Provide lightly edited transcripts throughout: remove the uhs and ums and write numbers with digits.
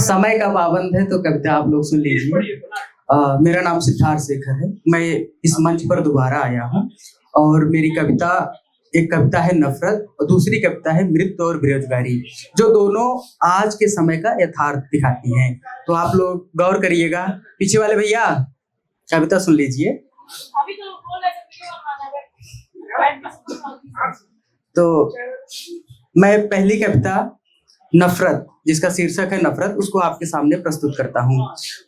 समय का पाबंद है तो कविता आप लोग सुन लीजिए। मेरा नाम सिद्धार्थ शेखर है। मैं इस मंच पर दोबारा आया हूँ और मेरी कविता एक कविता है नफरत और दूसरी कविता है मृत्यु और बेरोजगारी, जो दोनों आज के समय का यथार्थ दिखाती हैं। तो आप लोग गौर करिएगा। पीछे वाले भैया कविता सुन लीजिए। तो मैं पहली कविता नफरत, जिसका शीर्षक है नफरत, उसको आपके सामने प्रस्तुत करता हूँ।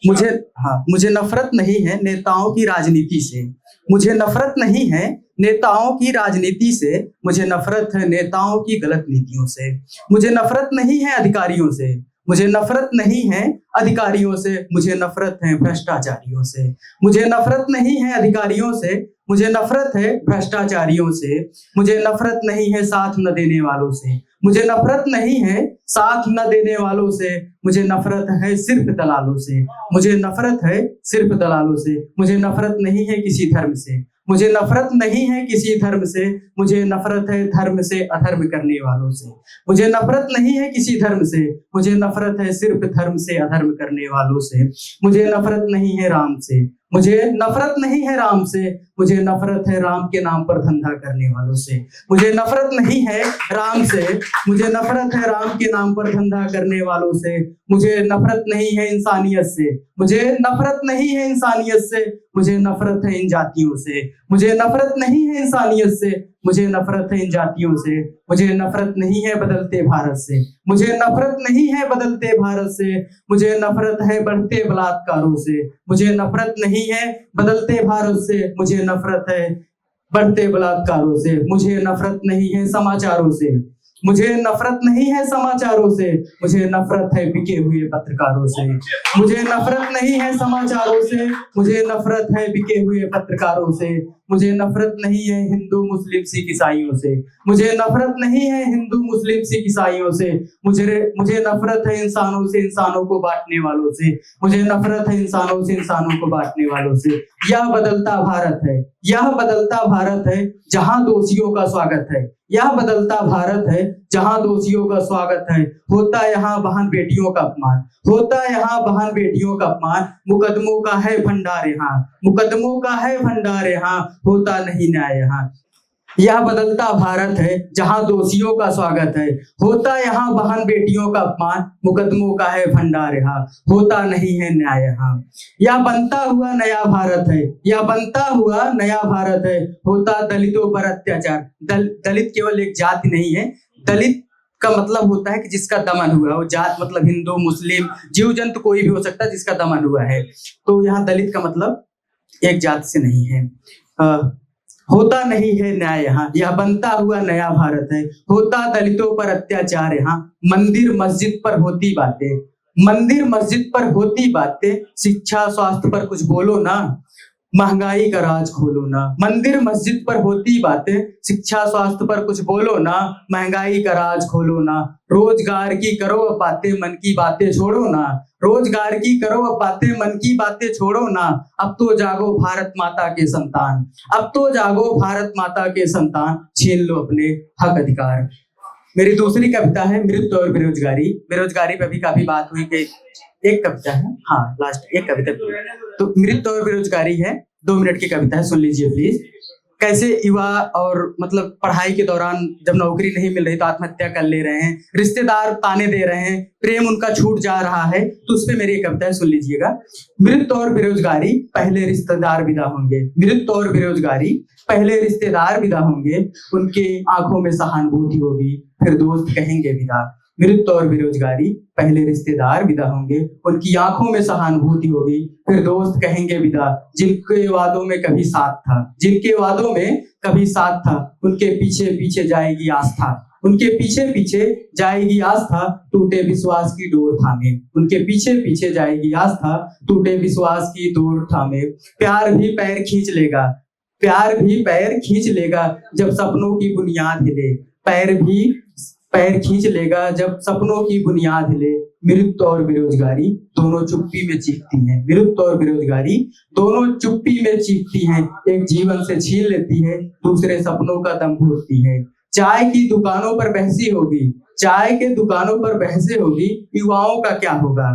मुझे नफरत नहीं है नेताओं की राजनीति से। मुझे नफरत नहीं है नेताओं की राजनीति से। मुझे नफरत है नेताओं की गलत नीतियों से। मुझे नफरत नहीं है अधिकारियों से। मुझे नफरत नहीं है अधिकारियों से। मुझे नफरत है भ्रष्टाचारियों से। मुझे नफरत नहीं है अधिकारियों से। मुझे नफरत है भ्रष्टाचारियों से। मुझे नफरत नहीं है साथ न देने वालों से। मुझे नफरत नहीं है साथ न देने वालों से। मुझे नफरत है सिर्फ दलालों से। मुझे नफरत है सिर्फ दलालों से। मुझे नफरत नहीं है किसी धर्म से। मुझे नफरत नहीं है किसी धर्म से। मुझे नफरत है धर्म से अधर्म करने वालों से। मुझे नफरत नहीं है किसी धर्म से। मुझे नफरत है सिर्फ धर्म से अधर्म करने वालों से। मुझे नफरत नहीं है राम से। मुझे नफरत नहीं है राम से। मुझे नफरत है राम के नाम पर धंधा करने वालों से। मुझे नफरत नहीं है राम से। मुझे नफरत है राम के नाम पर धंधा करने वालों से। मुझे नफरत नहीं है इंसानियत से। मुझे नफरत नहीं है इंसानियत से। मुझे नफरत है इन जातियों से। मुझे नफरत नहीं है इंसानियत से। मुझे नफरत है इन जातियों से। मुझे नफरत नहीं है बदलते भारत से। मुझे नफरत नहीं है बदलते भारत से। मुझे नफरत है बढ़ते बलात्कारों से। मुझे नफरत नहीं है बदलते भारत से। मुझे नफरत है बढ़ते बलात्कारों से। मुझे नफरत नहीं है समाचारों से। मुझे नफरत नहीं है समाचारों से। मुझे नफरत है बिके हुए पत्रकारों से। मुझे नफरत नहीं है समाचारों से। मुझे नफरत है बिके हुए पत्रकारों से। मुझे नफरत नहीं है हिंदू मुस्लिम सिख ईसाइयों से। मुझे नफरत नहीं है हिंदू मुस्लिम सिख ईसाइयों से। मुझे नफरत है इंसानों से इंसानों को बांटने वालों से। मुझे नफरत है इंसानों से इंसानों को बांटने वालों से। यह बदलता भारत है। यह बदलता भारत है जहां दोषियों का स्वागत है। यह बदलता भारत है जहां दोषियों का स्वागत है। होता यहाँ बहन बेटियों का अपमान। होता यहाँ बहन बेटियों का अपमान। मुकदमों का है भंडार यहाँ। मुकदमों का है भंडार यहाँ। होता नहीं न्याय यहाँ। यह बदलता भारत है जहां दोषियों का स्वागत है। होता यहाँ बहन बेटियों का अपमान। मुकदमों का है भंडार यहाँ। होता नहीं है न्याय यहाँ। यह बनता हुआ नया भारत है। यह बनता हुआ नया भारत है। होता दलितों पर अत्याचार। दलित केवल एक जाति नहीं है। दलित का मतलब होता है कि जिसका दमन हुआ हो। जात मतलब हिंदू मुस्लिम जीव जंतु कोई भी हो सकता है जिसका दमन हुआ है। तो यहाँ दलित का मतलब एक जात से नहीं है। होता नहीं है न्याय यहाँ। यह बनता हुआ नया भारत है। होता दलितों पर अत्याचार यहाँ। मंदिर मस्जिद पर होती बातें। मंदिर मस्जिद पर होती बातें। शिक्षा स्वास्थ्य पर कुछ बोलो ना। महंगाई का राज खोलो ना। मंदिर मस्जिद पर होती बातें। शिक्षा स्वास्थ्य पर कुछ बोलो ना। महंगाई का राज खोलो ना। रोजगार की करो अब बातें मन की बातें छोड़ो ना। रोजगार की करो अब बातें मन की बातें छोड़ो ना। अब तो जागो भारत माता के संतान। अब तो जागो भारत माता के संतान। छीन लो अपने हक अधिकार। मेरी दूसरी कविता है मृत्यु और बेरोजगारी। बेरोजगारी पे भी काफी बात हुई कि एक कविता है, हाँ लास्ट एक कविता। तो मृत्यु और बेरोजगारी है, 2 मिनट की कविता है, सुन लीजिए प्लीज। कैसे युवा और मतलब पढ़ाई के दौरान जब नौकरी नहीं मिल रही तो आत्महत्या कर ले रहे हैं। रिश्तेदार ताने दे रहे हैं। प्रेम उनका छूट जा रहा है। तो उस पर मेरी एक कविता है, सुन लीजिएगा। मृत्यु और बेरोजगारी पहले रिश्तेदार विदा होंगे। मृत्यु और बेरोजगारी पहले रिश्तेदार विदा होंगे। उनके आंखों में सहानुभूति होगी फिर दोस्त कहेंगे विदा। मृत्यु और बेरोजगारी पहले रिश्तेदार विदा होंगे। उनकी आंखों में सहानुभूति होगी फिर दोस्त कहेंगे विदा। जिनके वादों में कभी साथ था। जिनके वादों में कभी साथ था। उनके पीछे पीछे जाएगी आस्था। उनके पीछे पीछे जाएगी आस्था। टूटे विश्वास की डोर थामे। उनके पीछे पीछे जाएगी आस्था। टूटे विश्वास की डोर थामे। प्यार भी पैर खींच लेगा। प्यार भी पैर खींच लेगा जब सपनों की बुनियाद हिले। पैर खींच लेगा जब सपनों की बुनियाद हिले। मृत्यु और बेरोजगारी दोनों चुप्पी में चीखती हैं। मृत्यु और बेरोजगारी दोनों चुप्पी में चीखती हैं। एक जीवन से छीन लेती है, दूसरे सपनों का दम घोटती है। चाय की दुकानों पर बहसी होगी, चाय के दुकानों पर बहसें होगी, युवाओं का क्या होगा?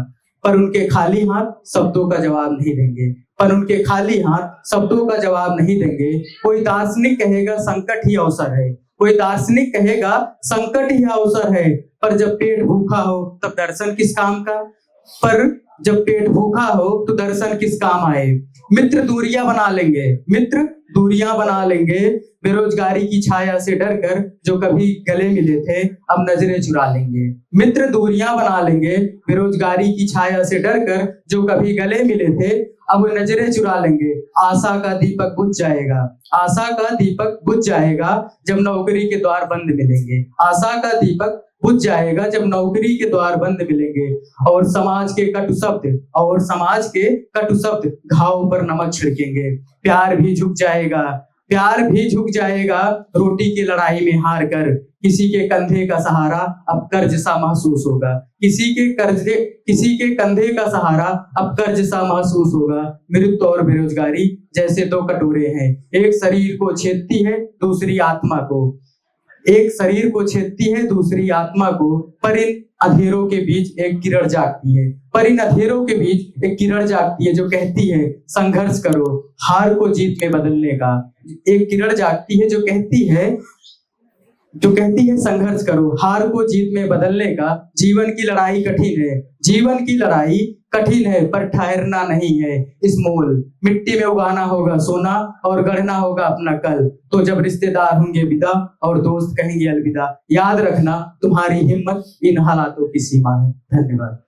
पर उनके खाली हाथ शब्दों का जवाब नहीं देंगे, पर उनके खाली हाथ शब्दों का जवाब नहीं देंगे। कोई दार्शनिक कहेगा संकट ही अवसर है, कोई दार्शनिक कहेगा संकट ही अवसर है, पर जब पेट भूखा हो तब दर्शन किस काम का? पर जब पेट भूखा हो तो दर्शन किस काम आए? मित्र दूरियां बना लेंगे, मित्र दूरियां बना लेंगे, बेरोजगारी की छाया से डरकर जो कभी गले मिले थे अब नजरें चुरा लेंगे। मित्र दूरियां बना लेंगे, बेरोजगारी की छाया से डरकर जो कभी गले मिले थे अब नजरें चुरा लेंगे। आशा का दीपक बुझ जाएगा, आशा का दीपक बुझ जाएगा जब नौकरी के द्वार बंद मिलेंगे। आशा का दीपक बुझ जाएगा जब नौकरी के द्वार बंद मिलेंगे। और समाज के कटु शब्द, और समाज के कटु शब्द घाव पर नमक छिड़केंगे। प्यार भी झुक जाएगा, प्यार भी झुक जाएगा रोटी की लड़ाई में हार कर। किसी के कंधे का सहारा अब कर्ज सा महसूस होगा, किसी के कंधे का सहारा अब कर्ज सा महसूस होगा। मृत्यु और बेरोजगारी जैसे दो कटोरे हैं, एक शरीर को छेदती है दूसरी आत्मा को, एक शरीर को छेदती है दूसरी आत्मा को। पर इन अंधेरों के बीच एक किरण जागती है, पर इन अंधेरों के बीच एक किरण जागती है जो कहती है संघर्ष करो हार को जीत में बदलने का। एक किरण जागती है जो कहती है संघर्ष करो हार को जीत में बदलने का। जीवन की लड़ाई कठिन है, जीवन की लड़ाई कठिन है, पर ठहरना नहीं है इस मोल। मिट्टी में उगाना होगा सोना और गढ़ना होगा अपना कल। तो जब रिश्तेदार होंगे विदा और दोस्त कहेंगे अलविदा, याद रखना तुम्हारी हिम्मत इन हालातों की सीमा है। धन्यवाद।